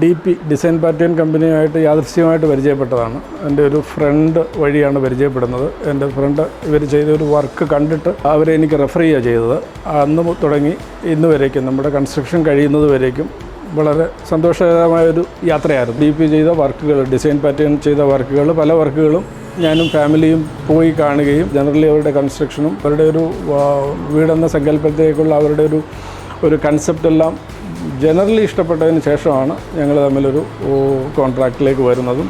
DP design pattern കമ്പനിയുമായിട്ട് യാദൃശ്ചികമായിട്ട് പരിചയപ്പെട്ടതാണ്. എൻ്റെ ഒരു ഫ്രണ്ട് വഴിയാണ് പരിചയപ്പെടുന്നത്. എൻ്റെ ഫ്രണ്ട് ഇവർ ചെയ്ത ഒരു വർക്ക് കണ്ടിട്ട് അവരെ എനിക്ക് റെഫർ ചെയ്യുക ചെയ്തത്. അന്ന് തുടങ്ങി ഇന്ന് വരേക്കും നമ്മുടെ കൺസ്ട്രക്ഷൻ കഴിയുന്നത് വരേക്കും വളരെ സന്തോഷകരമായൊരു യാത്രയായിരുന്നു. DP ചെയ്ത വർക്കുകൾ, ഡിസൈൻ പാറ്റേൺ ചെയ്ത വർക്കുകൾ, പല വർക്കുകളും ഞാനും ഫാമിലിയും പോയി കാണുകയും ജനറലി അവരുടെ കൺസ്ട്രക്ഷനും അവരുടെ ഒരു വീടെന്ന സങ്കല്പത്തേക്കുള്ള അവരുടെ ഒരു കൺസെപ്റ്റെല്ലാം ജനറലി ഇഷ്ടപ്പെട്ടതിന് ശേഷമാണ് ഞങ്ങൾ തമ്മിലൊരു കോൺട്രാക്റ്റിലേക്ക് വരുന്നതും.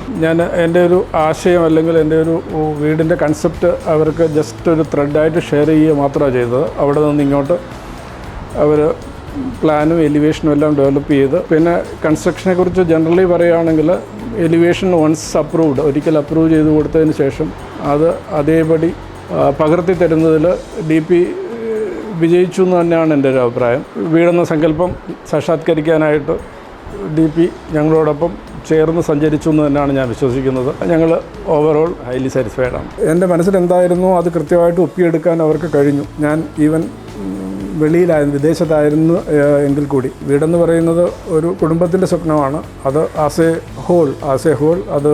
എൻ്റെ ഒരു ആശയം അല്ലെങ്കിൽ എൻ്റെ ഒരു വീടിൻ്റെ കൺസെപ്റ്റ് അവർക്ക് ജസ്റ്റ് ഒരു ത്രെഡായിട്ട് ഷെയർ ചെയ്യുക മാത്രമാണ് ചെയ്തത്. അവിടെ നിന്ന് ഇങ്ങോട്ട് അവർ പ്ലാനും എലിവേഷനും എല്ലാം ഡെവലപ്പ് ചെയ്ത്, പിന്നെ കൺസ്ട്രക്ഷനെ കുറിച്ച് ജനറലി പറയുകയാണെങ്കിൽ എലിവേഷൻ വൺസ് അപ്രൂവ്ഡ്, ഒരിക്കൽ അപ്രൂവ് ചെയ്ത് കൊടുത്തതിന് ശേഷം അത് അതേപടി പകർത്തി തരുന്നതിൽ DP വിജയിച്ചു എന്ന് തന്നെയാണ് എൻ്റെ ഒരു അഭിപ്രായം. വീടെന്ന സങ്കല്പം സാക്ഷാത്കരിക്കാനായിട്ട് DP ഞങ്ങളോടൊപ്പം ചേർന്ന് സഞ്ചരിച്ചു എന്ന് തന്നെയാണ് ഞാൻ വിശ്വസിക്കുന്നത്. ഞങ്ങൾ ഓവറോൾ ഹൈലി സാറ്റിസ്ഫൈഡാണ്. എൻ്റെ മനസ്സിൽ എന്തായിരുന്നു അത് കൃത്യമായിട്ട് ഒപ്പിയെടുക്കാൻ അവർക്ക് കഴിഞ്ഞു. ഞാൻ ഈവൻ വെളിയിലായിരുന്നു, വിദേശത്തായിരുന്നു എങ്കിൽ കൂടി വീടെന്ന് പറയുന്നത് ഒരു കുടുംബത്തിൻ്റെ സ്വപ്നമാണ്. അത് ആസ് എ ഹോൾ അത്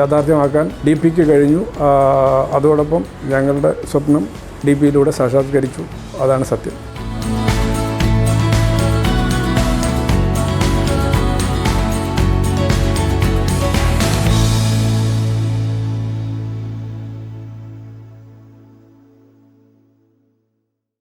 യാഥാർത്ഥ്യമാക്കാൻ DPക്ക് കഴിഞ്ഞു. അതോടൊപ്പം ഞങ്ങളുടെ സ്വപ്നം DPയിലൂടെ സാക്ഷാത്കരിച്ചു. അതാണ് സത്യം.